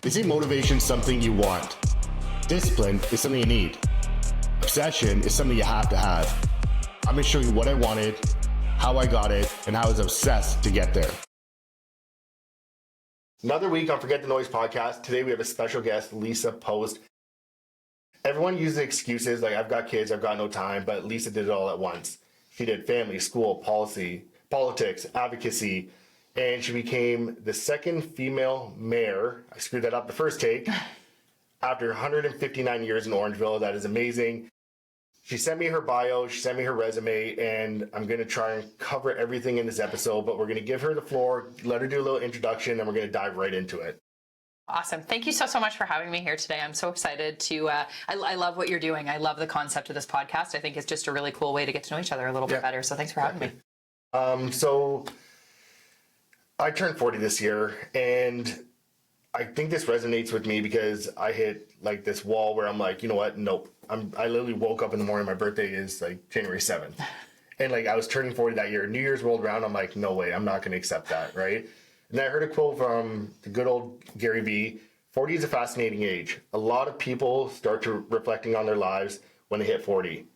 Isn't motivation something you want? Discipline is something you need. Obsession is something you have to have. I'm going to show you what I wanted, how I got it, and how I was obsessed to get there. Another week on Forget the Noise podcast. Today we have a special guest, Lisa Post. Everyone uses excuses like I've got kids, I've got no time, but Lisa did it all at once. She did family, school, policy, politics, advocacy, and she became the second female mayor. I screwed that up the first take. After 159 years in Orangeville. That is amazing. She sent me her bio, she sent me her resume, and I'm going to try and cover everything in this episode, but we're going to give her the floor, let her do a little introduction, and we're going to dive right into it. Awesome. Thank you so much for having me here today. I'm so excited to, I love what you're doing. I love the concept of this podcast. I think it's just a really cool way to get to know each other a little bit better. So thanks for having me. So I turned 40 this year, and I think this resonates with me because I hit like this wall where I'm like, you know what? Nope. I literally woke up in the morning. My birthday is like January 7th. And like I was turning 40 that year. New Year's rolled around. I'm like, no way. I'm not going to accept that. Right. And I heard a quote from the good old Gary Vee. 40 is a fascinating age. A lot of people start to reflecting on their lives when they hit 40.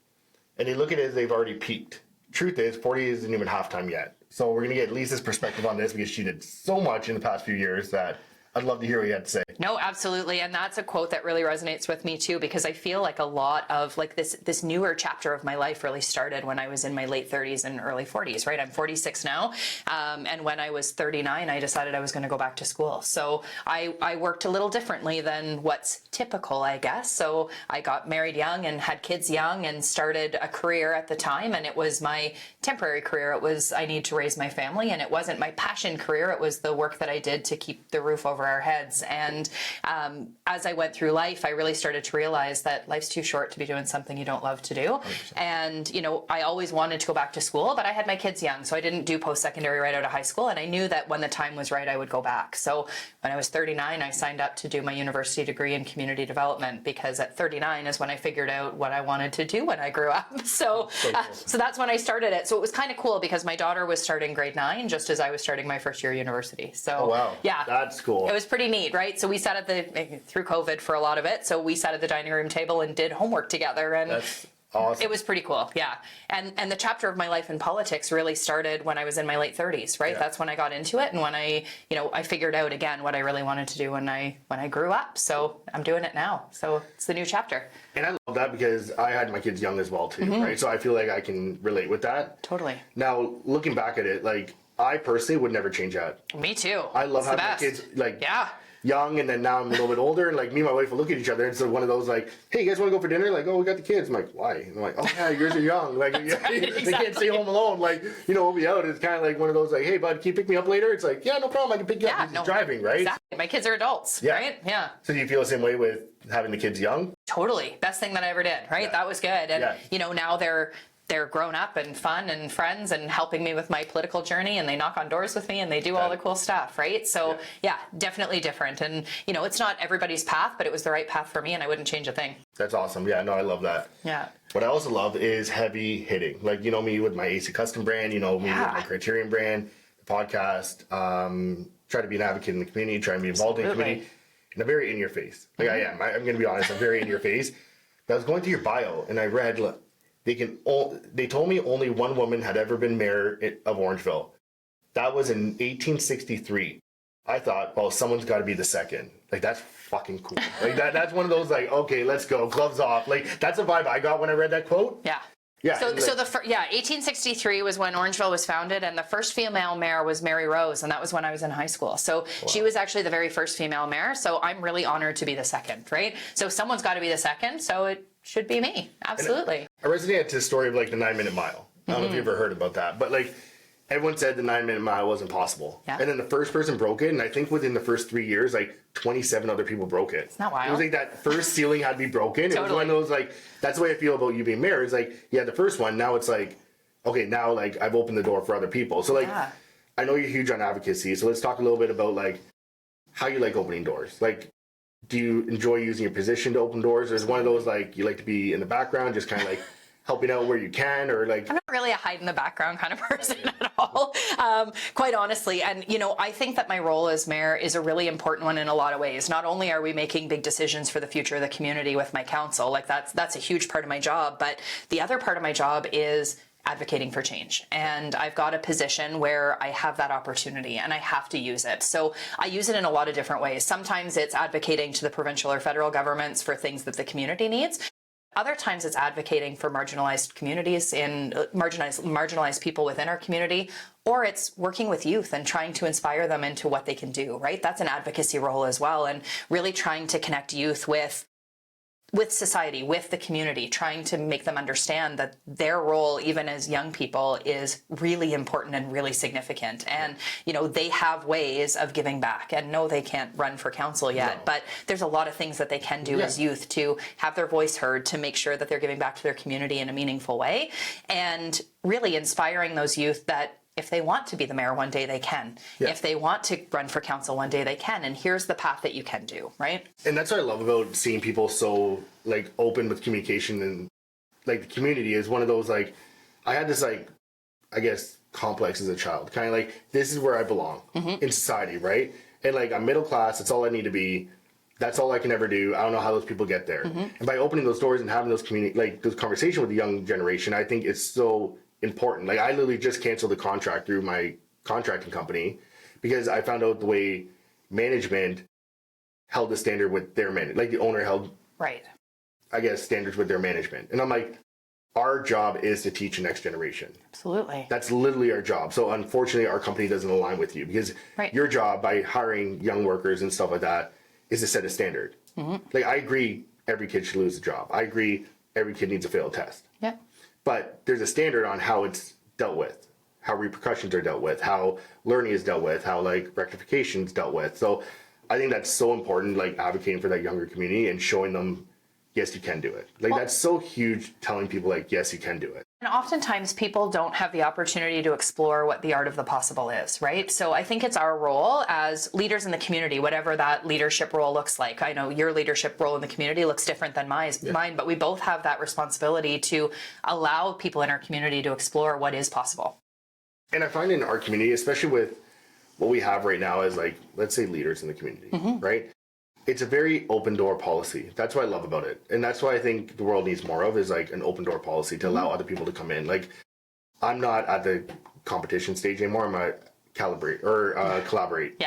And they look at it as they've already peaked. Truth is, 40 isn't even halftime yet. So we're going to get Lisa's perspective on this because she did so much in the past few years that I'd love to hear what you had to say. No, absolutely. And that's a quote that really resonates with me too, because I feel like a lot of like this newer chapter of my life really started when I was in my late 30s and early 40s, right? I'm 46 now. And when I was 39, I decided I was going to go back to school. So I worked a little differently than what's typical, I guess. So I got married young and had kids young and started a career at the time. And it was my temporary career. It was, I need to raise my family. And it wasn't my passion career. It was the work that I did to keep the roof over our heads. And as I went through life, I really started to realize that life's too short to be doing something you don't love to do. 100%. And, you know, I always wanted to go back to school, but I had my kids young, so I didn't do post-secondary right out of high school. And I knew that when the time was right, I would go back. So when I was 39, I signed up to do my university degree in community development, because at 39 is when I figured out what I wanted to do when I grew up. So that's when I started it. So it was kind of cool because my daughter was starting grade 9 just as I was starting my first year of university. So oh, wow. Yeah, That's cool. It was pretty neat, right? So we sat at through COVID for a lot of it. So we sat at the dining room table and did homework together. And that's awesome. It was pretty cool. Yeah. And the chapter of my life in politics really started when I was in my late 30s, right? Yeah. That's when I got into it. And when I figured out again what I really wanted to do when I grew up. So I'm doing it now. So it's the new chapter. And I love that because I had my kids young as well too, right? So I feel like I can relate with that. Totally. Now, looking back at it, like I personally would never change that. Me too. I love having my kids like young, and then now I'm a little bit older, and like me and my wife will look at each other, and so one of those like, hey, you guys want to go for dinner? Like, oh, we got the kids. I'm like, why? And I'm like, oh yeah, yours are young. Like, right, exactly. They can't stay home alone. Like, you know, we'll be out. It's kind of like one of those like, hey, bud, can you pick me up later? It's like, yeah, no problem. I can pick you up. He's driving, right? Exactly. My kids are adults, right? Yeah. So do you feel the same way with having the kids young? Totally. Best thing that I ever did, right? That was good. And, you know, now they're grown up and fun and friends and helping me with my political journey, and they knock on doors with me and they do all the cool stuff, right? So yeah, definitely different. And you know, it's not everybody's path, but it was the right path for me and I wouldn't change a thing. That's awesome. Yeah, no, I love that. Yeah. What I also love is heavy hitting. Like, you know me with my AC Custom brand, you know me with my Criterion brand, the podcast, try to be an advocate in the community, try and be involved in the community. And I'm very in your face. Like I am. I'm going to be honest. I'm very in your face. But I was going through your bio and I read, look, they told me only one woman had ever been mayor of Orangeville. That was in 1863. I thought, well, someone's got to be the second. Like, that's fucking cool. Like that's one of those like, okay, let's go, gloves off. Like that's a vibe I got when I read that quote. Yeah. Yeah. So 1863 was when Orangeville was founded, and the first female mayor was Mary Rose, and that was when I was in high school. So she was actually the very first female mayor. So I'm really honored to be the second, right? So someone's got to be the second. So it should be me. Absolutely. I resonated to the story of like the 9-minute mile. I don't know if you ever heard about that, but like everyone said the 9-minute mile wasn't possible. Yeah. And then the first person broke it, and I think within the first 3 years, like 27 other people broke it. It's not wild. It was like that first ceiling had to be broken. Totally. It was one of those like, that's the way I feel about you being mayor. It's like, yeah, the first one, now it's like, okay, now like I've opened the door for other people. So like, I know you're huge on advocacy. So let's talk a little bit about like how you like opening doors. Like, do you enjoy using your position to open doors? Or is one of those like, you like to be in the background, just kind of like helping out where you can, or like? I'm not really a hide in the background kind of person at all, quite honestly. And, you know, I think that my role as mayor is a really important one in a lot of ways. Not only are we making big decisions for the future of the community with my council, like that's a huge part of my job, but the other part of my job is advocating for change. And I've got a position where I have that opportunity and I have to use it. So I use it in a lot of different ways. Sometimes it's advocating to the provincial or federal governments for things that the community needs. Other times it's advocating for marginalized communities and marginalized people within our community, or it's working with youth and trying to inspire them into what they can do, right? That's an advocacy role as well, and really trying to connect youth with society, with the community, trying to make them understand that their role, even as young people, is really important and really significant. And, you know, they have ways of giving back. And no, they can't run for council yet, but there's a lot of things that they can do as youth to have their voice heard, to make sure that they're giving back to their community in a meaningful way, and really inspiring those youth that if they want to be the mayor one day, they can. Yeah. If they want to run for council one day, they can. And here's the path that you can do, right? And that's what I love about seeing people so like open with communication, and like the community is one of those, like, I had this, like, I guess, complex as a child, kind of like, this is where I belong in society, right? And like, I'm middle class, that's all I need to be. That's all I can ever do. I don't know how those people get there. And by opening those doors and having those those conversations with the young generation, I think it's so important. Like, I literally just canceled the contract through my contracting company because I found out the way management held the standard with their like the owner held, right, I guess, standards with their management. And I'm like, our job is to teach the next generation. Absolutely. That's literally our job. So unfortunately, our company doesn't align with you, because your job by hiring young workers and stuff like that is to set a standard. Like, I agree every kid should lose a job. I agree every kid needs a failed test. Yeah. But there's a standard on how it's dealt with, how repercussions are dealt with, how learning is dealt with, how like rectification is dealt with. So I think that's so important, like advocating for that younger community and showing them, yes, you can do it. Like, that's so huge, telling people like, yes, you can do it. And oftentimes people don't have the opportunity to explore what the art of the possible is, right? So I think it's our role as leaders in the community, whatever that leadership role looks like. I know your leadership role in the community looks different than mine, but we both have that responsibility to allow people in our community to explore what is possible. And I find in our community, especially with what we have right now as, like, let's say leaders in the community, right? It's a very open door policy. That's what I love about it. And that's what I think the world needs more of, is like an open door policy to allow other people to come in. Like, I'm not at the competition stage anymore. I'm at collaborate,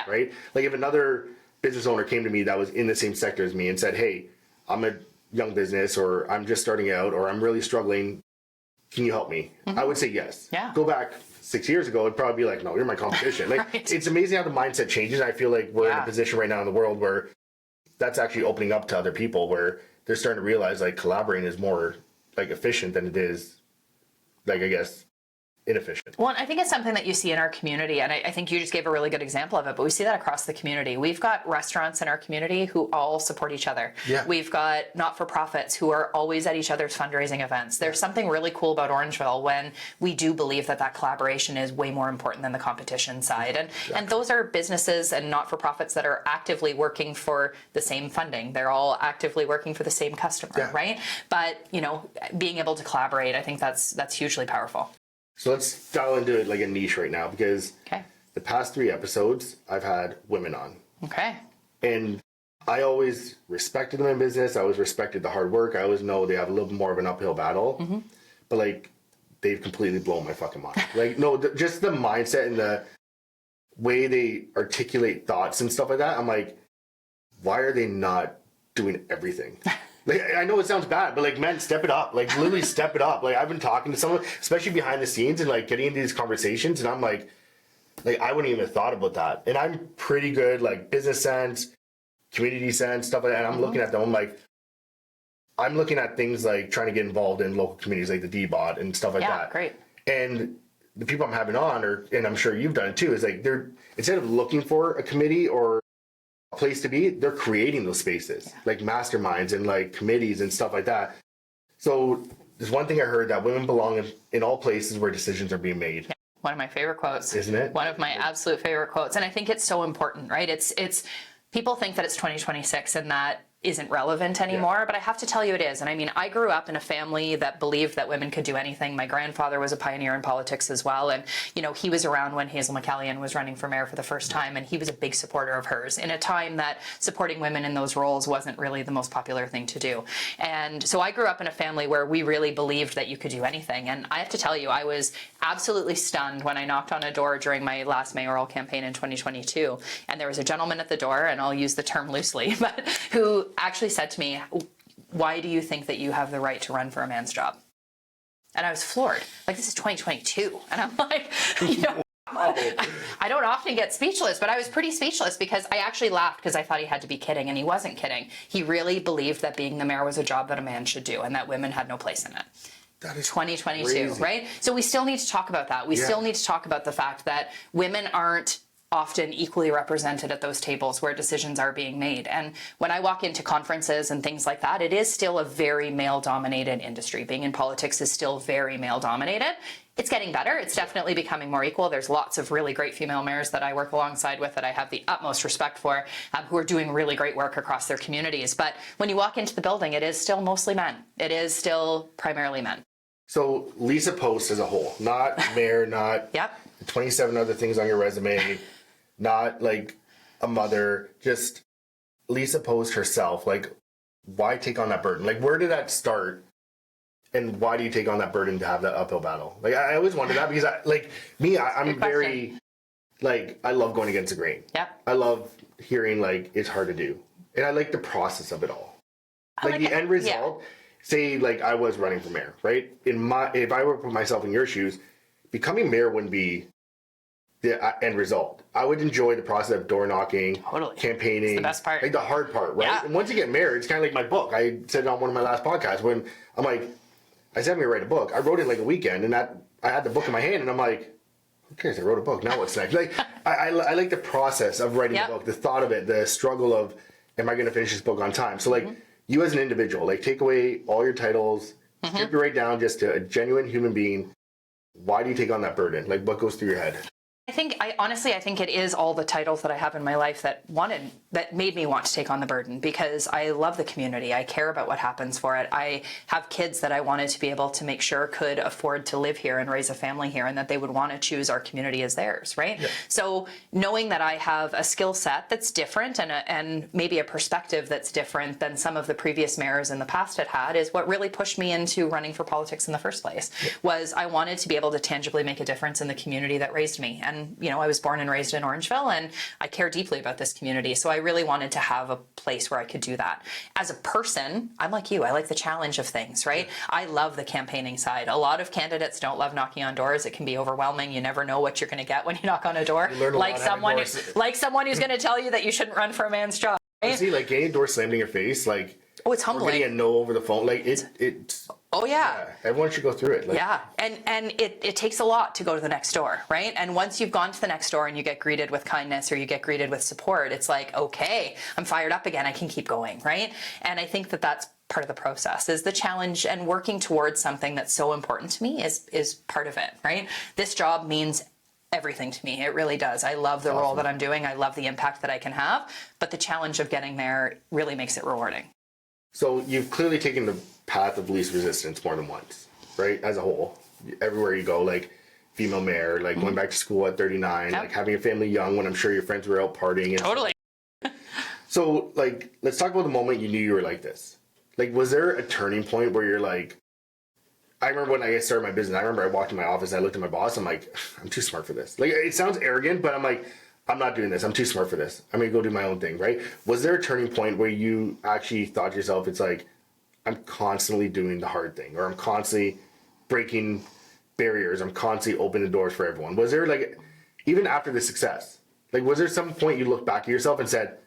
right? Like, if another business owner came to me that was in the same sector as me and said, hey, I'm a young business, or I'm just starting out, or I'm really struggling, can you help me? I would say yes. Yeah. Go back 6 years ago, it'd probably be like, no, you're my competition. Like, It's amazing how the mindset changes. I feel like we're in a position right now in the world where that's actually opening up to other people, where they're starting to realize like collaborating is more like efficient than it is, like, I guess, inefficient. Well, and I think it's something that you see in our community, and I think you just gave a really good example of it, but we see that across the community. We've got restaurants in our community who all support each other. Yeah. We've got not-for-profits who are always at each other's fundraising events. There's something really cool about Orangeville when we do believe that collaboration is way more important than the competition side. And those are businesses and not-for-profits that are actively working for the same funding. They're all actively working for the same customer, right? But, you know, being able to collaborate, I think that's hugely powerful. So let's dial into it like a niche right now, because the past 3 episodes, I've had women on. Okay. And I always respected them in business. I always respected the hard work. I always know they have a little bit more of an uphill battle. But like, they've completely blown my fucking mind. Like, no, just the mindset and the way they articulate thoughts and stuff like that. I'm like, why are they not doing everything? Like, I know it sounds bad, but like, man, step it up. Like, literally step it up. Like, I've been talking to someone, especially behind the scenes, and like getting into these conversations, and I'm like, I wouldn't even have thought about that. And I'm pretty good, like, business sense, community sense, stuff like that. And I'm looking at them, I'm looking at things like trying to get involved in local communities like the D-Bot and stuff like that. Yeah, great. And the people I'm having on, and I'm sure you've done it too, is like, they're, instead of looking for a committee or place to be, they're creating those spaces, like masterminds and like committees and stuff like that. So there's one thing I heard, that women belong in all places where decisions are being made. One of my favorite quotes, isn't it? One of my absolute favorite quotes. And I think it's so important, right? It's people think that it's 2026 and that isn't relevant anymore, but I have to tell you it is. And I mean, I grew up in a family that believed that women could do anything. My grandfather was a pioneer in politics as well. And, you know, he was around when Hazel McCallion was running for mayor for the first time, and he was a big supporter of hers in a time that supporting women in those roles wasn't really the most popular thing to do. And so I grew up in a family where we really believed that you could do anything. And I have to tell you, I was absolutely stunned when I knocked on a door during my last mayoral campaign in 2022. And there was a gentleman at the door, and I'll use the term loosely, but who actually said to me, why do you think that you have the right to run for a man's job? And I was floored. Like, this is 2022. And I'm like, you know, I don't often get speechless, but I was pretty speechless because I actually laughed because I thought he had to be kidding, and he wasn't kidding. He really believed that being the mayor was a job that a man should do and that women had no place in it. That is 2022, crazy. right? So we still need to talk about that. We still need to talk about the fact that women aren't often equally represented at those tables where decisions are being made. And when I walk into conferences and things like that, it is still a very male-dominated industry. Being in politics is still very male-dominated. It's getting better. It's definitely becoming more equal. There's lots of really great female mayors that I work alongside with that I have the utmost respect for, who are doing really great work across their communities. But when you walk into the building, it is still mostly men. It is still primarily men. So Lisa Post as a whole, not mayor, not 27 other things on your resume, not like a mother, just Lisa Post herself. Like, why take on that burden? Like, where did that start? And why do you take on that burden to have that uphill battle? Like, I always wonder that because I'm very, like, I love going against the grain. Yep. I love hearing, like, it's hard to do. And I like the process of it all. Like the end result, say, like, I was running for mayor, right? If I were to put myself in your shoes, becoming mayor wouldn't be the end result. I would enjoy the process of door knocking, campaigning. It's the best part. Like the hard part, right? Yeah. And once you get married, it's kind of like my book. I said it on one of my last podcasts when I'm like, I said I'm going to write a book. I wrote it in like a weekend, and I had the book in my hand, and I'm like, who cares? I wrote a book. Now what's next? Like, I like the process of writing the book, the thought of it, the struggle of, am I going to finish this book on time? So like, you as an individual, like, take away all your titles, strip you right down just to a genuine human being. Why do you take on that burden? Like, what goes through your head? Honestly, I think it is all the titles that I have in my life that made me want to take on the burden, because I love the community. I care about what happens for it. I have kids that I wanted to be able to make sure could afford to live here and raise a family here, and that they would want to choose our community as theirs, right? Yeah. So knowing that I have a skill set that's different and maybe a perspective that's different than some of the previous mayors in the past had is what really pushed me into running for politics in the first place. Yeah. Was I wanted to be able to tangibly make a difference in the community that raised me. And, you know, I was born and raised in Orangeville, and I care deeply about this community. So I really wanted to have a place where I could do that. As a person, I'm like you. I like the challenge of things, right? I love the campaigning side. A lot of candidates don't love knocking on doors. It can be overwhelming. You never know what you're going to get when you knock on a door. Like someone who's going to tell you that you shouldn't run for a man's job. Right? See, like, getting a door slammed in your face, like, it's humbling. Or getting a no over the phone, like, it's. Oh, yeah. Everyone should go through it. Like, yeah. And it takes a lot to go to the next door, right? And once you've gone to the next door and you get greeted with kindness or you get greeted with support, it's like, okay, I'm fired up again. I can keep going, right? And I think that that's part of the process, is the challenge, and working towards something that's so important to me is part of it, right? This job means everything to me. It really does. I love the role that I'm doing. I love the impact that I can have, but the challenge of getting there really makes it rewarding. So you've clearly taken the path of least resistance more than once, right? As a whole, everywhere you go, like female mayor, like going back to school at 39, like having a family young when I'm sure your friends were out partying. And totally. So, like, let's talk about the moment you knew you were like this. Like, was there a turning point where you're like, I remember when I started my business, I remember I walked in my office, I looked at my boss, I'm like, I'm too smart for this. Like, it sounds arrogant, but I'm like, I'm not doing this. I'm too smart for this. I'm going to go do my own thing, right? Was there a turning point where you actually thought to yourself, it's like, I'm constantly doing the hard thing, or I'm constantly breaking barriers, I'm constantly opening the doors for everyone? Was there, like, even after the success, like, was there some point you looked back at yourself and said,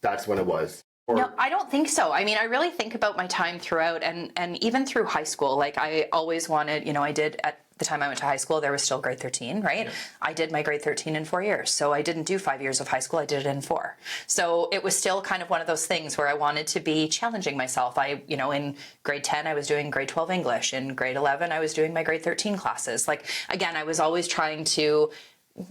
that's when it was? Or... No, I don't think so. I mean, I really think about my time throughout, and even through high school. Like, I always wanted, you know, I did at the time I went to high school, there was still grade 13, right? Yeah. I did my grade 13 in 4 years. So I didn't do 5 years of high school, I did it in 4. So it was still kind of one of those things where I wanted to be challenging myself. In grade 10, I was doing grade 12 English. In grade 11, I was doing my grade 13 classes. Like, again, I was always trying to,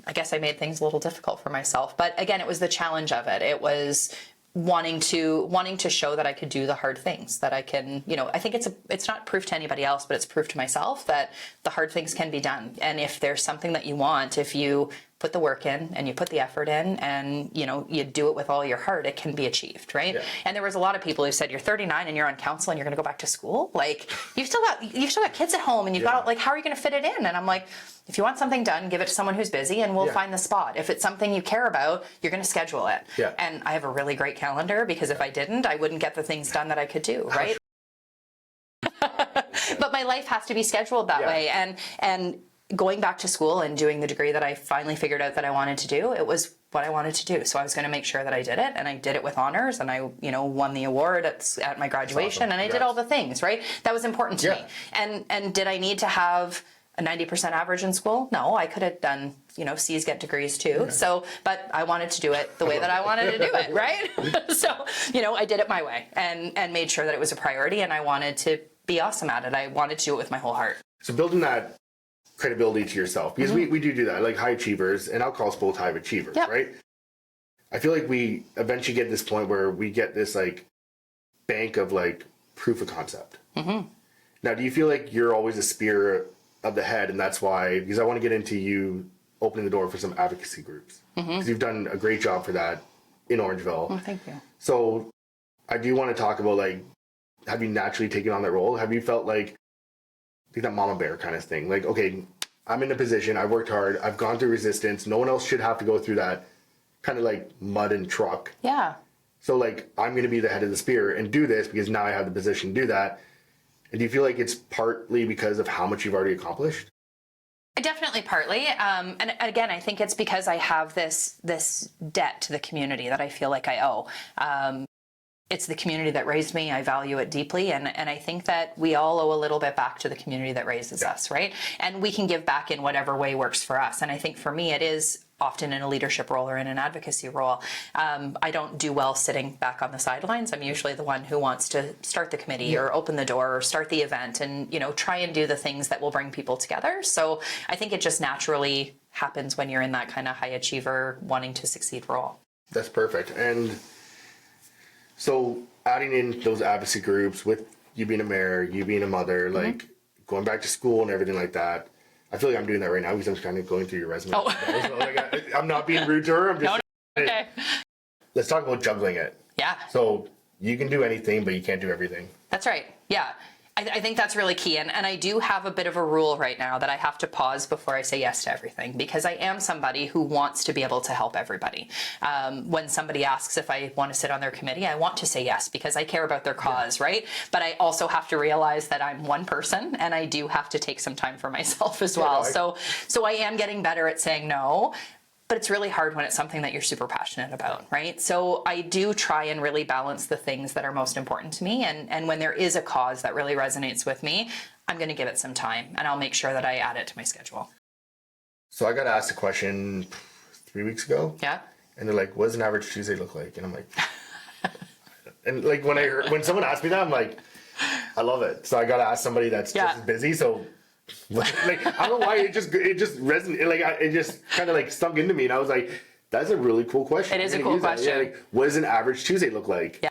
I guess I made things a little difficult for myself. But again, it was the challenge of it. It was wanting to show that I could do the hard things, that I can, I think it's not proof to anybody else, but it's proof to myself that the hard things can be done. And if there's something that you want, if you put the work in and you put the effort in and, you do it with all your heart, it can be achieved, right? Yeah. And there was a lot of people who said, you're 39 and you're on council and you're going to go back to school. Like, you've still got kids at home and you've got, like, how are you going to fit it in? And I'm like, if you want something done, give it to someone who's busy and we'll find the spot. If it's something you care about, you're going to schedule it. Yeah. And I have a really great calendar because if I didn't, I wouldn't get the things done that I could do, right? But my life has to be scheduled that way. And going back to school and doing the degree that I finally figured out that I wanted to do, it was what I wanted to do. So I was going to make sure that I did it, and I did it with honors, and I, won the award at my graduation, awesome. And I did all the things, right? That was important to me. And did I need to have a 90% average in school? No, I could have done, C's get degrees too. Yeah. So, but I wanted to do it the way that I wanted to do it, right? So, I did it my way and made sure that it was a priority, and I wanted to be awesome at it. I wanted to do it with my whole heart. So building that credibility to yourself, because we do that, like high achievers, and I'll call us both high achievers, right? I feel like we eventually get this point where we get this like bank of like proof of concept. Now, do you feel like you're always a spear of the head, and that's why, because I want to get into you opening the door for some advocacy groups, because you've done a great job for that in Orangeville. Oh, thank you. So I do want to talk about, like, have you naturally taken on that role? Have you felt like that mama bear kind of thing? Like, okay, I'm in a position, I worked hard, I've gone through resistance, no one else should have to go through that kind of like mud and truck. Yeah. So like, I'm going to be the head of the spear and do this because now I have the position to do that. And do you feel like it's partly because of how much you've already accomplished? Definitely partly. And again, I think it's because I have this debt to the community that I feel like I owe. It's the community that raised me. I value it deeply. And I think that we all owe a little bit back to the community that raises us, right? And we can give back in whatever way works for us. And I think for me, it is often in a leadership role or in an advocacy role. I don't do well sitting back on the sidelines. I'm usually the one who wants to start the committee or open the door or start the event and, try and do the things that will bring people together. So I think it just naturally happens when you're in that kind of high achiever wanting to succeed role. That's perfect. And so adding in those advocacy groups with you being a mayor, you being a mother, like going back to school and everything like that, I feel like I'm doing that right now because I'm kind of going through your resume. Oh. So like, I'm not being rude to her. I'm just okay. Let's talk about juggling it. Yeah. So you can do anything, but you can't do everything. That's right. Yeah. I think that's really key. And I do have a bit of a rule right now that I have to pause before I say yes to everything, because I am somebody who wants to be able to help everybody. When somebody asks if I want to sit on their committee, I want to say yes because I care about their cause, right? But I also have to realize that I'm one person and I do have to take some time for myself as well. So I am getting better at saying no. But it's really hard when it's something that you're super passionate about, right? So I do try and really balance the things that are most important to me. And when there is a cause that really resonates with me, I'm going to give it some time and I'll make sure that I add it to my schedule. So I got asked a question 3 weeks ago. Yeah. And they're like, what does an average Tuesday look like? And I'm like, and like when someone asked me that, I'm like, I love it. So I got to ask somebody that's just as busy. So like, I don't know why it just resonated, like it just kind of like stunk into me, and I was like, that's a really cool question. It is a cool question. Yeah, like, what does an average Tuesday look like? Yeah.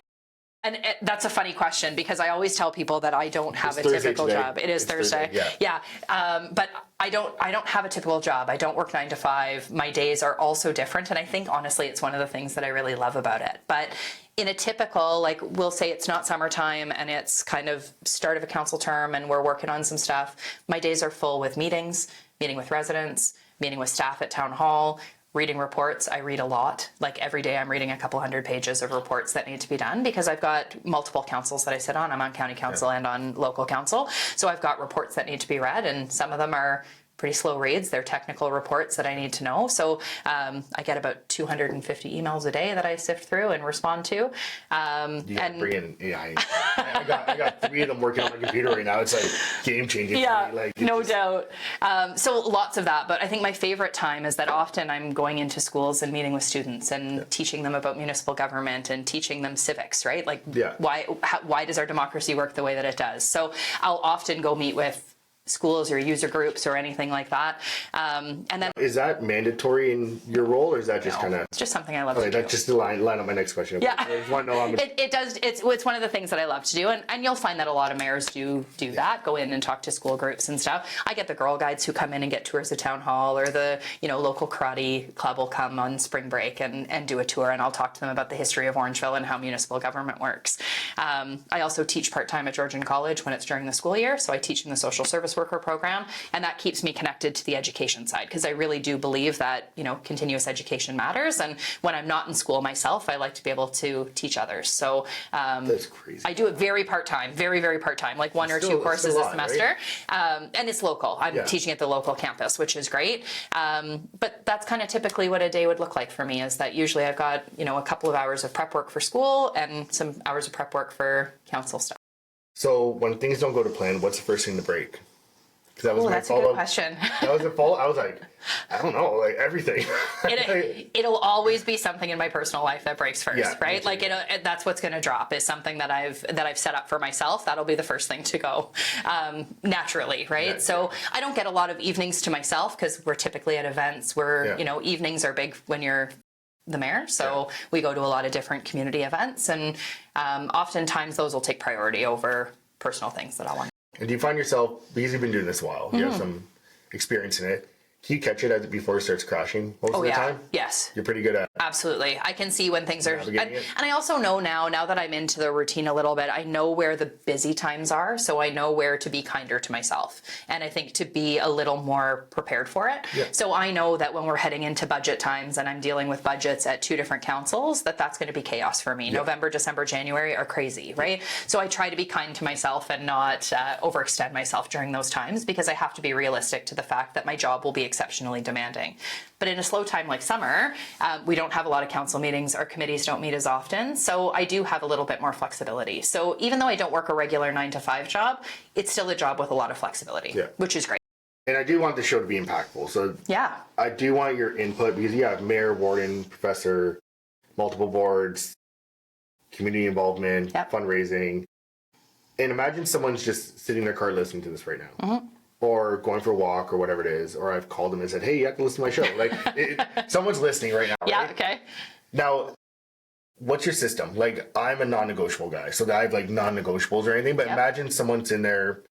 And that's a funny question because I always tell people that I don't have a typical job. It is Thursday. Yeah. But I don't have a typical job. I don't work 9 to 5. My days are also different. And I think honestly, it's one of the things that I really love about it. But in a typical, like we'll say it's not summertime and it's kind of start of a council term and we're working on some stuff. My days are full with meetings, meeting with residents, meeting with staff at town hall, reading reports. I read a lot. Like every day I'm reading a couple hundred pages of reports that need to be done because I've got multiple councils that I sit on. I'm on county council and on local council. So I've got reports that need to be read and some of them are pretty slow reads. They're technical reports that I need to know. So I get about 250 emails a day that I sift through and respond to. You got bring in AI. I got 3 of them working on my computer right now. It's like game changing. Yeah, for me. Like, no doubt. So lots of that. But I think my favorite time is that often I'm going into schools and meeting with students and teaching them about municipal government and teaching them civics, right? Like why does our democracy work the way that it does? So I'll often go meet with schools or user groups or anything like that. And then Is that mandatory in your role, or is that just kind of? it's just something I love to do. That's just to line up my next question. Yeah. I just want to know. It does. It's one of the things that I love to do, and you'll find that a lot of mayors do that. Go in and talk to school groups and stuff. I get the girl guides who come in and get tours of town hall, or the local karate club will come on spring break and do a tour, and I'll talk to them about the history of Orangeville and how municipal government works. I also teach part-time at Georgian College when it's during the school year, so I teach in the social service worker program, and that keeps me connected to the education side, because I really do believe that continuous education matters, and when I'm not in school myself, I like to be able to teach others. So That's crazy. I do it very part-time, very, very part-time, like one or two courses a semester. Right? And it's local. I'm teaching at the local campus, which is great. But that's kind of typically what a day would look like for me, is that usually I've got, a couple of hours of prep work for school and some hours of prep work for council stuff. So when things don't go to plan, what's the first thing to break? Because that was my that's a good question. That was a follow. I was like, I don't know, like everything. It'll always be something in my personal life that breaks first, right? Like that's what's going to drop, is something that I've set up for myself. That'll be the first thing to go naturally, right? Yeah, so I don't get a lot of evenings to myself, because we're typically at events where evenings are big when you're the mayor. So we go to a lot of different community events, and oftentimes those will take priority over personal things that I want. And do you find yourself, because you've been doing this a while, you have some experience in it, can you catch it as it before it starts crashing most of the time? Yes. You're pretty good at it. Absolutely. I can see when things are, and I also know now that I'm into the routine a little bit, I know where the busy times are, so I know where to be kinder to myself, and I think to be a little more prepared for it. Yeah. So I know that when we're heading into budget times and I'm dealing with budgets at 2 different councils, that's going to be chaos for me. Yeah. November, December, January are crazy, right? So I try to be kind to myself and not overextend myself during those times, because I have to be realistic to the fact that my job will be exceptionally demanding. But in a slow time like summer, we don't have a lot of council meetings. Our committees don't meet as often. So I do have a little bit more flexibility. So even though I don't work a regular 9-to-5 job, it's still a job with a lot of flexibility, which is great. And I do want the show to be impactful. So I do want your input, because you have mayor, warden, professor, multiple boards, community involvement, fundraising. And imagine someone's just sitting in their car listening to this right now. Or going for a walk or whatever it is, or I've called them and said, hey, you have to listen to my show. Like someone's listening right now. Yeah, right? okay. Now, what's your system? Like, I'm a non-negotiable guy, so I have like non-negotiables or anything, but imagine someone's in there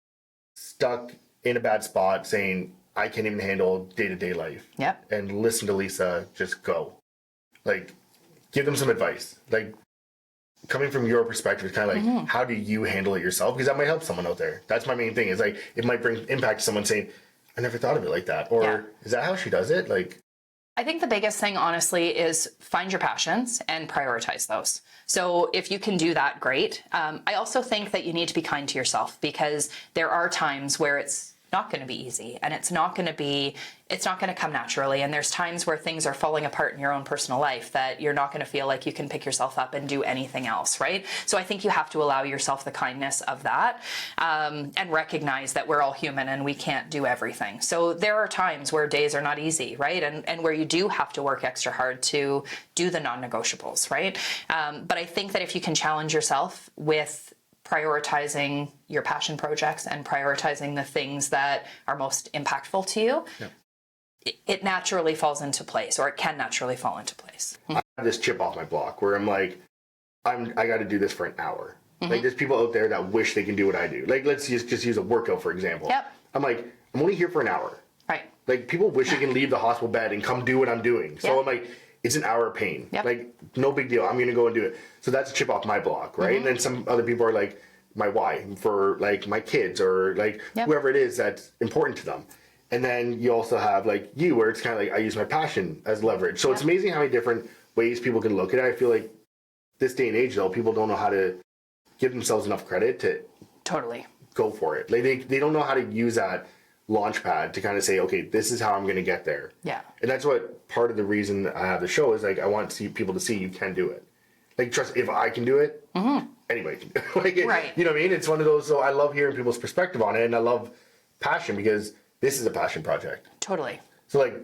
stuck in a bad spot saying, I can't even handle day-to-day life. Yep. And listen to Lisa, just go. Like, give them some advice. Like, coming from your perspective, it's kind of like, how do you handle it yourself? Because that might help someone out there. That's my main thing, is like, it might bring impact to someone saying, I never thought of it like that. Or is that how she does it? Like, I think the biggest thing, honestly, is find your passions and prioritize those. So if you can do that, great. I also think that you need to be kind to yourself, because there are times where it's not going to be easy, and it's not going to come naturally. And there's times where things are falling apart in your own personal life that you're not going to feel like you can pick yourself up and do anything else, right? So I think you have to allow yourself the kindness of that, and recognize that we're all human and we can't do everything. So there are times where days are not easy, right? And where you do have to work extra hard to do the non-negotiables, right? But I think that if you can challenge yourself with prioritizing your passion projects and prioritizing the things that are most impactful to you, it naturally falls into place, or it can naturally fall into place. I have this chip off my block where I'm like, I got to do this for an hour. Like, there's people out there that wish they can do what I do. Like, let's just use a workout, for example. I'm like, I'm only here for an hour. Right. Like, people wish they can leave the hospital bed and come do what I'm doing. So I'm like, it's an hour of pain. Like, no big deal. I'm going to go and do it. So that's a chip off my block, right? And then some other people are like, my why, for like my kids, or like whoever it is that's important to them. And then you also have like you, where it's kind of like, I use my passion as leverage. So it's amazing how many different ways people can look at it. I feel like this day and age, though, people don't know how to give themselves enough credit to go for it. Like they don't know how to use that launch pad to kind of say, okay, this is how I'm going to get there. Yeah. And that's what part of the reason I have the show is, like, I want people to see you can do it. Like, trust, if I can do it, anybody can do it. Like, you know what I mean? It's one of those, so I love hearing people's perspective on it, and I love passion, because this is a passion project. Totally. So, like,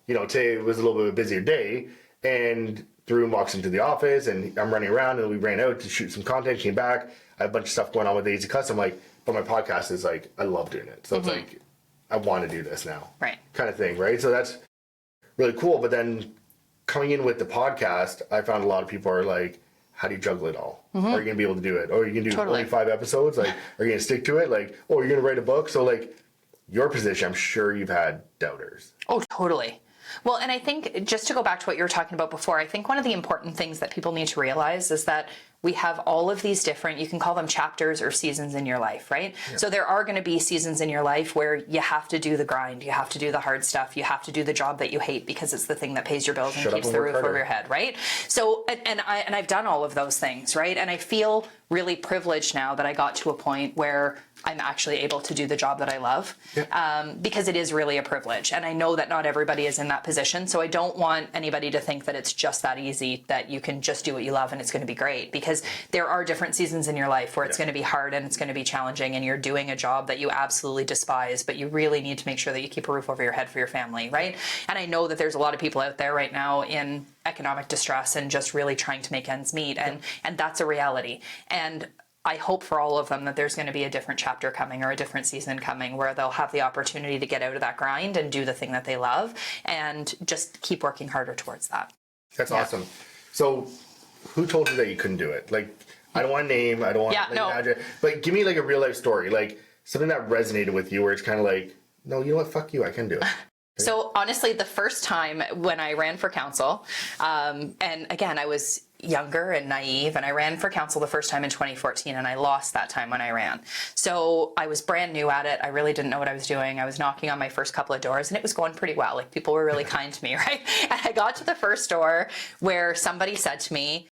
today it was a little bit of a busier day, and Drew walks into the office, and I'm running around, and we ran out to shoot some content, came back, I have a bunch of stuff going on with Easy Custom, like, but my podcast is like, I love doing it. So it's like, I want to do this now. Right. Kind of thing, right? So that's really cool. But then coming in with the podcast, I found a lot of people are like, how do you juggle it all? Are you going to be able to do it? Or are you going to do Totally. only 5 episodes? Like, are you going to stick to it? Like, oh, you're going to write a book? So like your position, I'm sure you've had doubters. Oh, totally. Well, and I think just to go back to what you were talking about before, I think one of the important things that people need to realize is that we have all of these different, you can call them chapters or seasons in your life, right? Yeah. So there are going to be seasons in your life where you have to do the grind, you have to do the hard stuff, you have to do the job that you hate because it's the thing that pays your bills and keeps the roof over your head, right? So, and I've done all of those things, right? And I feel really privileged now that I got to a point where I'm actually able to do the job that I love, because it is really a privilege. And I know that not everybody is in that position. So I don't want anybody to think that it's just that easy, that you can just do what you love and it's going to be great, because there are different seasons in your life where it's going to be hard and it's going to be challenging and you're doing a job that you absolutely despise, but you really need to make sure that you keep a roof over your head for your family, right? And I know that there's a lot of people out there right now in economic distress and just really trying to make ends meet. And that's a reality. And I hope for all of them that there's going to be a different chapter coming or a different season coming where they'll have the opportunity to get out of that grind and do the thing that they love and just keep working harder towards that. That's awesome. So who told you that you couldn't do it? Like, I don't want to name, I don't want to imagine, but give me like a real life story, like something that resonated with you where it's kind of like, no, you know what, fuck you, I can do it. So honestly, the first time when I ran for council, and again, I was younger and naive, and I ran for council the first time in 2014, and I lost that time when I ran. So I was brand new at it. I really didn't know what I was doing. I was knocking on my first couple of doors, and it was going pretty well. Like, people were really kind to me, right? And I got to the first door where somebody said to me,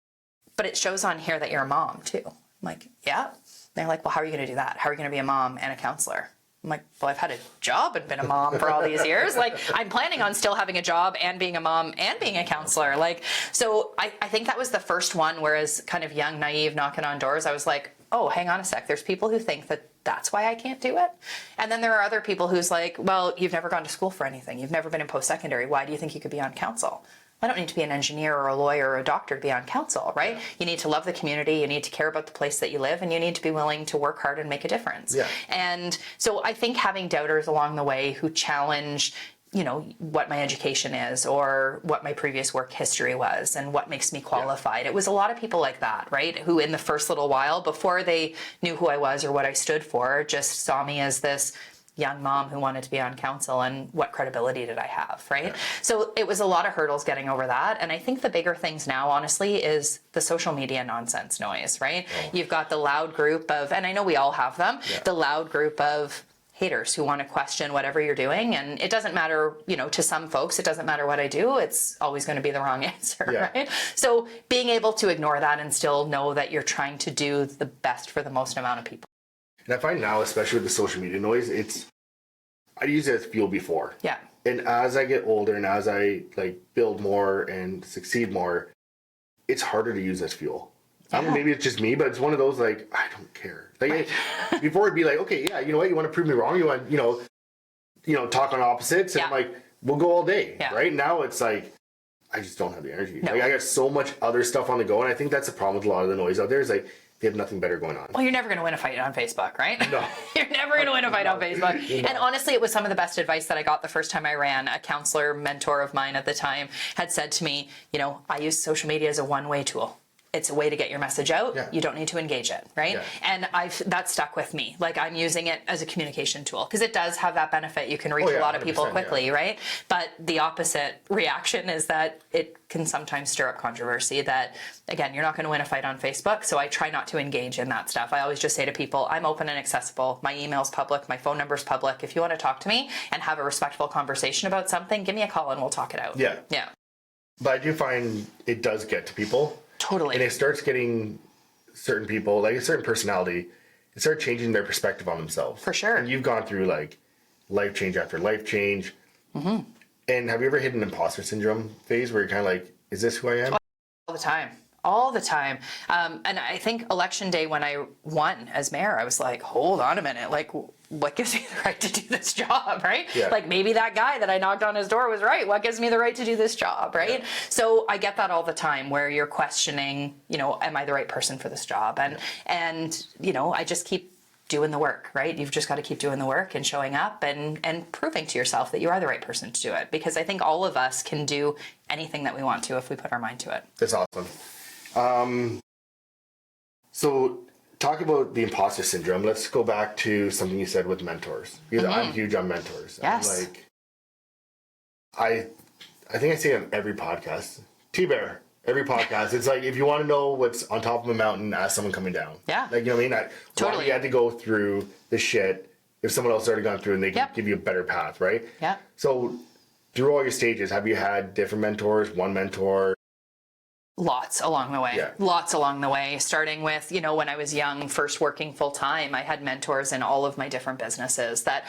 but it shows on here that you're a mom too. I'm like, yeah. They're like, well, how are you going to do that? How are you going to be a mom and a counselor? I'm like, well, I've had a job and been a mom for all these years. Like, I'm planning on still having a job and being a mom and being a counselor. Like, so I think that was the first one, whereas kind of young, naive, knocking on doors, I was like, oh, hang on a sec. There's people who think that that's why I can't do it. And then there are other people who's like, well, you've never gone to school for anything. You've never been in post-secondary. Why do you think you could be on council? I don't need to be an engineer or a lawyer or a doctor to be on council, right? You need to love the community, you need to care about the place that you live, and you need to be willing to work hard and make a difference. Yeah. And so I think having doubters along the way who challenge, you know, what my education is or what my previous work history was and what makes me qualified. It was a lot of people like that, right? Who in the first little while, before they knew who I was or what I stood for, just saw me as this young mom who wanted to be on council, and what credibility did I have, right? Yeah. So it was a lot of hurdles getting over that. And I think the bigger things now, honestly, is the social media nonsense noise, right? Oh. You've got the loud group of, and I know we all have them, the loud group of haters who want to question whatever you're doing. And it doesn't matter, you know, to some folks, it doesn't matter what I do. It's always going to be the wrong answer, right? So being able to ignore that and still know that you're trying to do the best for the most amount of people. And I find now, especially with the social media noise, I used it as fuel before. Yeah. And as I get older and as I like build more and succeed more, it's harder to use as fuel. Yeah. I don't know, maybe it's just me, but it's one of those like, I don't care. Like before it'd be like, okay, yeah, you know what, you want to prove me wrong, you want, you know, talk on opposites, and I'm like, we'll go all day. Yeah. Right? Now it's like, I just don't have the energy. No. Like, I got so much other stuff on the go, and I think that's the problem with a lot of the noise out there is like, they have nothing better going on. Well, you're never going to win a fight on Facebook, right? No. You're never going to win a fight on Facebook. No. And honestly, it was some of the best advice that I got the first time I ran. A counselor mentor of mine at the time had said to me, you know, I use social media as a one-way tool. It's a way to get your message out. Yeah. You don't need to engage it, right? Yeah. And that stuck with me. Like, I'm using it as a communication tool because it does have that benefit. You can reach a lot of people quickly, right? But the opposite reaction is that it can sometimes stir up controversy that, again, you're not going to win a fight on Facebook. So I try not to engage in that stuff. I always just say to people, I'm open and accessible. My email's public. My phone number's public. If you want to talk to me and have a respectful conversation about something, give me a call and we'll talk it out. Yeah. Yeah. But I do find it does get to people. Totally. And it starts getting certain people, like a certain personality, it starts changing their perspective on themselves. For sure. And you've gone through like life change after life change. Mm-hmm. And have you ever hit an imposter syndrome phase where you're kind of like, is this who I am? All the time. All the time. And I think election day when I won as mayor, I was like, hold on a minute. Like, what gives me the right to do this job, right? Yeah. Like, maybe that guy that I knocked on his door was right. What gives me the right to do this job, right? Yeah. So I get that all the time where you're questioning, you know, am I the right person for this job? And, you know, I just keep doing the work, right? You've just got to keep doing the work and showing up and proving to yourself that you are the right person to do it. Because I think all of us can do anything that we want to if we put our mind to it. That's awesome. So talk about the imposter syndrome. Let's go back to something you said with mentors, because I'm huge on mentors. Yes. I'm like, I think I say it on every podcast. T-Bear, every podcast. It's like, if you want to know what's on top of a mountain, ask someone coming down. Yeah. Like, you know what I mean? Totally. Why you had to go through the shit if someone else already gone through and they can give you a better path, right? Yeah. So through all your stages, have you had different mentors, one mentor? Lots along the way. Yeah. Lots along the way. Starting with, when I was young, first working full time, I had mentors in all of my different businesses that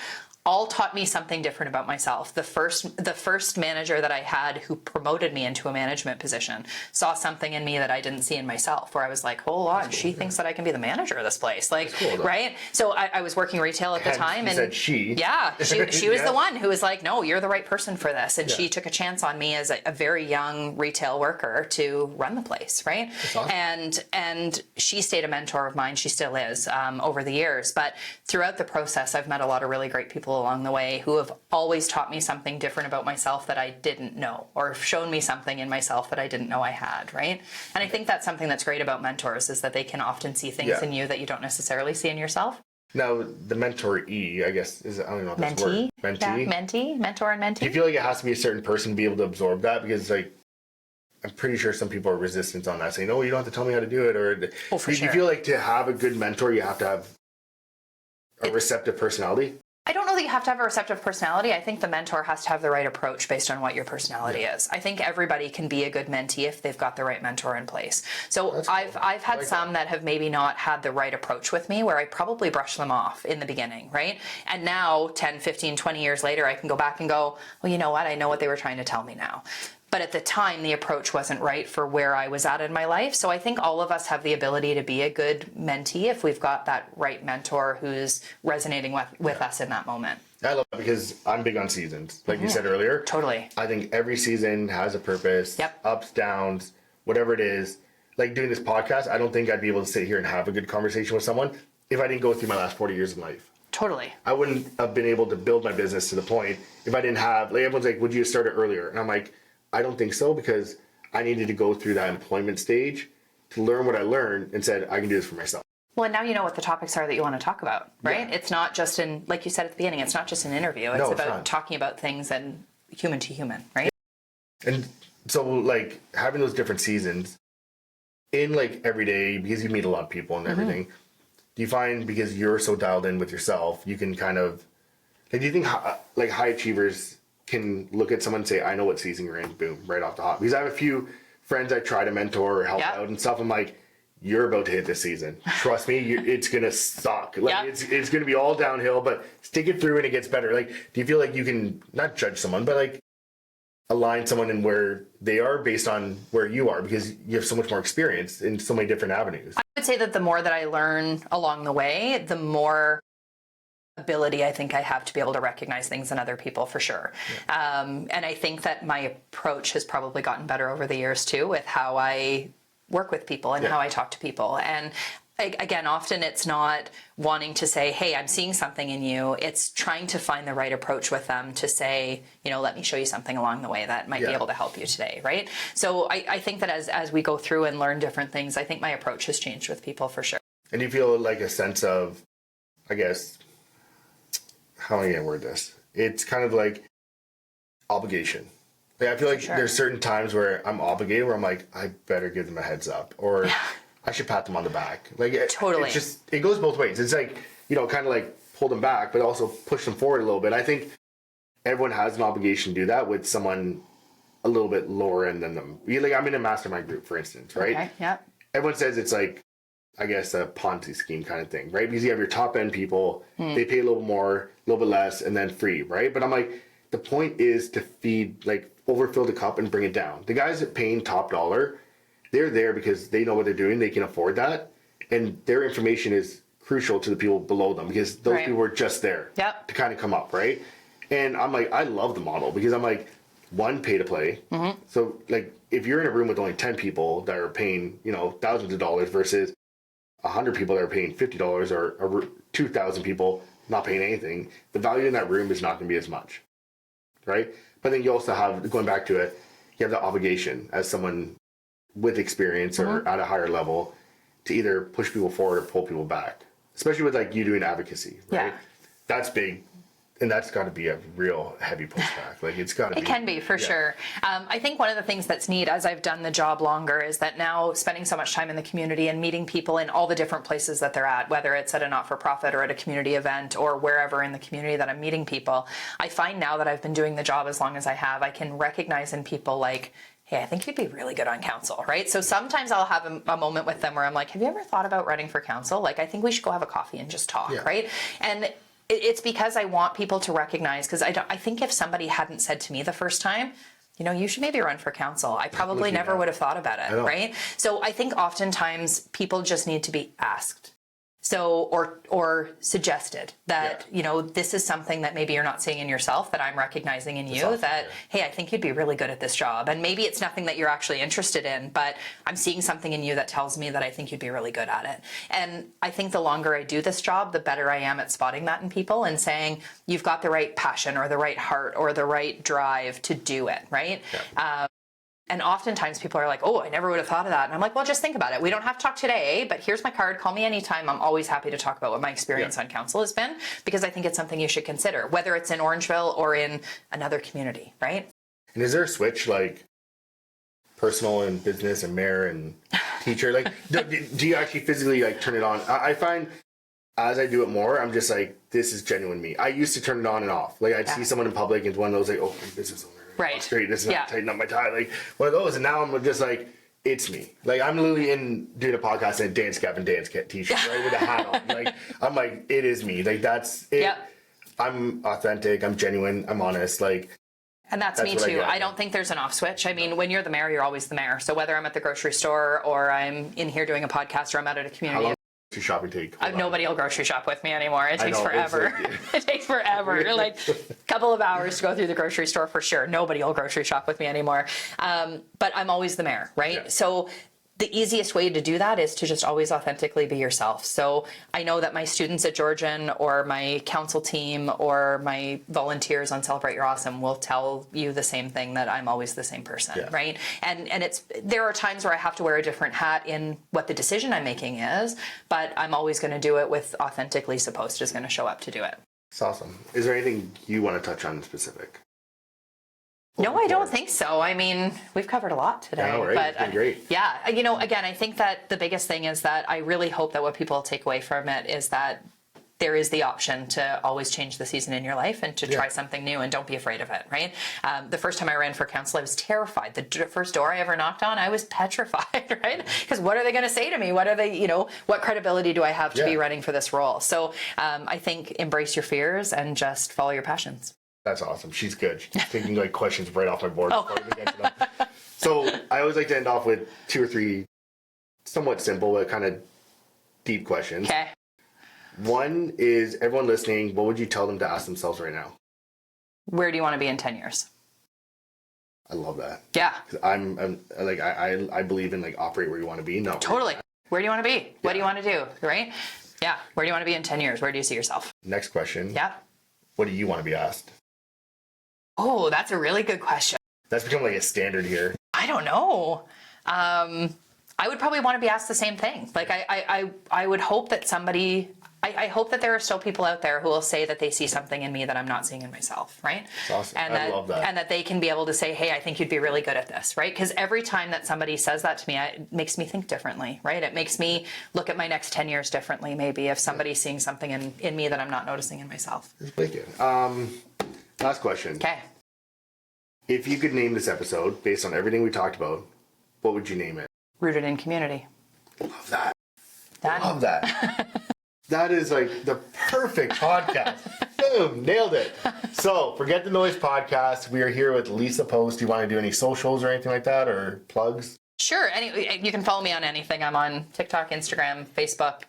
all taught me something different about myself. The first manager that I had who promoted me into a management position saw something in me that I didn't see in myself, where I was like, hold on, she thinks that I can be the manager of this place. Like, right? So I was working retail at the time. You and said she. Yeah, she was the one who was like, no, you're the right person for this. And she took a chance on me as a very young retail worker to run the place, right? Awesome. And she stayed a mentor of mine. She still is over the years. But throughout the process, I've met a lot of really great people along the way who have always taught me something different about myself that I didn't know, or shown me something in myself that I didn't know I had, right? And I think that's something that's great about mentors, is that they can often see things in you that you don't necessarily see in yourself. Now, the mentoree, I guess, I don't know if that's word. Mentee? Yeah, mentee, mentor and mentee. Do you feel like it has to be a certain person to be able to absorb that? Because, like, I'm pretty sure some people are resistant on that, saying, "No, you don't have to tell me how to do it." Or, for sure. You feel like to have a good mentor, you have to have a receptive personality? I don't know that you have to have a receptive personality. I think the mentor has to have the right approach based on what your personality is. I think everybody can be a good mentee if they've got the right mentor in place. So I've had some that have maybe not had the right approach with me, where I probably brushed them off in the beginning, right? And now 10, 15, 20 years later, I can go back and go, well, you know what? I know what they were trying to tell me now. But at the time, the approach wasn't right for where I was at in my life. So I think all of us have the ability to be a good mentee if we've got that right mentor who's resonating with us in that moment. I love it because I'm big on seasons, like you said earlier. Totally. I think every season has a purpose. Yep. Ups, downs, whatever it is. Like doing this podcast, I don't think I'd be able to sit here and have a good conversation with someone if I didn't go through my last 40 years of life. Totally. I wouldn't have been able to build my business to the point if I didn't have, like, everyone's like, would you have started earlier? And I'm like, I don't think so, because I needed to go through that employment stage to learn what I learned and said, I can do this for myself. Well, and now you know what the topics are that you want to talk about, right? Yeah. It's not just like you said at the beginning, it's not just an interview. It's about talking about things and human to human, right? And so, like, having those different seasons in, like, every day, because you meet a lot of people and everything, do you find, because you're so dialed in with yourself, you can kind of, like, do you think, like, high achievers can look at someone and say, I know what season you're in, boom, right off the hop? Because I have a few friends I try to mentor or help out and stuff. I'm like, you're about to hit this season. Trust me, it's going to suck. Like, it's going to be all downhill, but stick it through and it gets better. Like, do you feel like you can, not judge someone, but, like, align someone in where they are based on where you are, because you have so much more experience in so many different avenues? I would say that the more that I learn along the way, the more ability I think I have to be able to recognize things in other people, for sure. And I think that my approach has probably gotten better over the years too, with how I work with people and how I talk to people. And again, often it's not wanting to say, hey, I'm seeing something in you. It's trying to find the right approach with them to say, let me show you something along the way that might be able to help you today, right? So I think that as we go through and learn different things, I think my approach has changed with people, for sure. And you feel like a sense of, I guess, how am I going to word this? It's kind of like obligation. Like, I feel like there's certain times where I'm obligated, where I'm like, I better give them a heads up, or I should pat them on the back. Like, totally. It goes both ways. It's like, kind of like pull them back, but also push them forward a little bit. I think everyone has an obligation to do that with someone a little bit lower end than them. Like, I'm in a mastermind group, for instance, right? Okay, yeah. Everyone says it's like, I guess, a Ponzi scheme kind of thing, right? Because you have your top end people, they pay a little more, a little bit less, and then free, right? But I'm like, the point is to feed, like, overfill the cup and bring it down. The guys that paying top dollar, they're there because they know what they're doing, they can afford that, and their information is crucial to the people below them, because those people are just there to kind of come up, right? And I'm like, I love the model, because I'm like, one, pay to play. So, like, if you're in a room with only 10 people that are paying, thousands of dollars versus 100 people that are paying $50 or 2,000 people not paying anything, the value in that room is not going to be as much, right? But then you also have, going back to it, you have the obligation as someone with experience or at a higher level to either push people forward or pull people back, especially with like you doing advocacy, right? Yeah. That's big. And that's got to be a real heavy pushback. Like it's got to be. It can be, for sure. I think one of the things that's neat as I've done the job longer is that now spending so much time in the community and meeting people in all the different places that they're at, whether it's at a not-for-profit or at a community event or wherever in the community that I'm meeting people, I find now that I've been doing the job as long as I have, I can recognize in people like, hey, I think you'd be really good on council, right? So sometimes I'll have a moment with them where I'm like, have you ever thought about running for council? Like, I think we should go have a coffee and just talk, right? And it's because I want people to recognize, because I think if somebody hadn't said to me the first time, you know, you should maybe run for council, I probably never would have thought about it, right? So I think oftentimes people just need to be asked. So, or suggested that, you know, this is something that maybe you're not seeing in yourself that I'm recognizing in you, that, hey, I think you'd be really good at this job. And maybe it's nothing that you're actually interested in, but I'm seeing something in you that tells me that I think you'd be really good at it. And I think the longer I do this job, the better I am at spotting that in people and saying, you've got the right passion or the right heart or the right drive to do it, right? And oftentimes people are like, oh, I never would have thought of that. And I'm like, well, just think about it. We don't have to talk today, but here's my card. Call me anytime. I'm always happy to talk about what my experience on council has been, because I think it's something you should consider, whether it's in Orangeville or in another community, right? And is there a switch, like personal and business and mayor and teacher? Like, do you actually physically like turn it on? I find as I do it more, I'm just like, this is genuine me. I used to turn it on and off. Like I'd see someone in public and it's one of those like, oh, my business owner. Right. Straight. This is not tighten up my tie. Like one of those. And now I'm just like, it's me. Like I'm literally doing a podcast in a dance cap and dance cat t-shirt, right, with a hat on. Like I'm like, it is me. Like that's it. Yep. I'm authentic. I'm genuine. I'm honest. Like. And that's me too. I don't think there's an off switch. I mean, when you're the mayor, you're always the mayor. So whether I'm at the grocery store or I'm in here doing a podcast or I'm out at a community. To shopping take? Nobody will grocery shop with me anymore. It takes forever. It takes forever. You're like a couple of hours to go through the grocery store for sure. Nobody will grocery shop with me anymore. But I'm always the mayor, right? Yeah. So the easiest way to do that is to just always authentically be yourself. So I know that my students at Georgian or my council team or my volunteers on Celebrate Your Awesome will tell you the same thing, that I'm always the same person, right? And there are times where I have to wear a different hat in what the decision I'm making is, but I'm always going to do it with authentic Lisa Post is going to show up to do it. That's awesome. Is there anything you want to touch on specific? No, I don't think so. I mean, we've covered a lot today. Yeah, right. But it's been great. Yeah, you know, again, I think that the biggest thing is that I really hope that what people take away from it is that there is the option to always change the season in your life and to try something new, and don't be afraid of it, right? The first time I ran for council, I was terrified. The first door I ever knocked on, I was petrified, right? Because what are they going to say to me? What are they, you know, what credibility do I have to be running for this role? So I think embrace your fears and just follow your passions. That's awesome. She's good. She's taking like questions right off my board. So I always like to end off with 2 or 3 somewhat simple but kind of deep questions. Okay. One is, everyone listening, what would you tell them to ask themselves right now? Where do you want to be in 10 years? I love that. Yeah. I'm like, I believe in like operate where you want to be. No. Totally. Where do you want to be? What do you want to do? Right? Yeah. Where do you want to be in 10 years? Where do you see yourself? Next question. Yeah. What do you want to be asked? Oh, that's a really good question. That's become like a standard here. I don't know. I would probably want to be asked the same thing. Like I would hope that somebody, I hope that there are still people out there who will say that they see something in me that I'm not seeing in myself, right? That's awesome. And I love that. And that they can be able to say, hey, I think you'd be really good at this, right? Because every time that somebody says that to me, it makes me think differently, right? It makes me look at my next 10 years differently, maybe, if somebody's seeing something in me that I'm not noticing in myself. Thank you. Last question. Okay. If you could name this episode based on everything we talked about, what would you name it? Rooted in community. Love that. Done. Love that. That is like the perfect podcast. Boom, nailed it. So, Forget the Noise podcast. We are here with Lisa Post. Do you want to do any socials or anything like that, or plugs? Sure. You can follow me on anything. I'm on TikTok, Instagram, Facebook,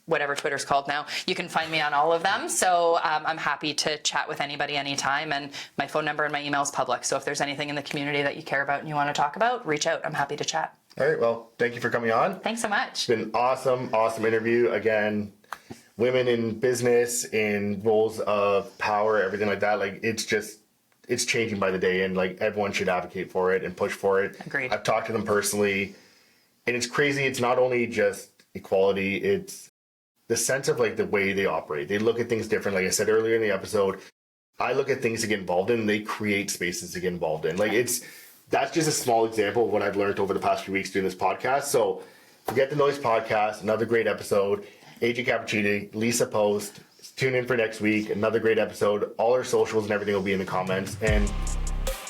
whatever Twitter's called now. You can find me on all of them. So I'm happy to chat with anybody anytime. And my phone number and my email is public. So if there's anything in the community that you care about and you want to talk about, reach out. I'm happy to chat. All right. Well, thank you for coming on. Thanks so much. It's been awesome interview. Again, women in business, in roles of power, everything like that. Like it's changing by the day, and like everyone should advocate for it and push for it. Agreed. I've talked to them personally, and it's crazy. It's not only just equality, it's the sense of like the way they operate. They look at things different. Like I said earlier in the episode, I look at things to get involved in, and they create spaces to get involved in. Like that's just a small example of what I've learned over the past few weeks doing this podcast. So Forget the Noise podcast, another great episode. AJ Cappuccini, Lisa Post. Tune in for next week, another great episode. All our socials and everything will be in the comments. And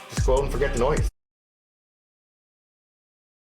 just go out and forget the noise.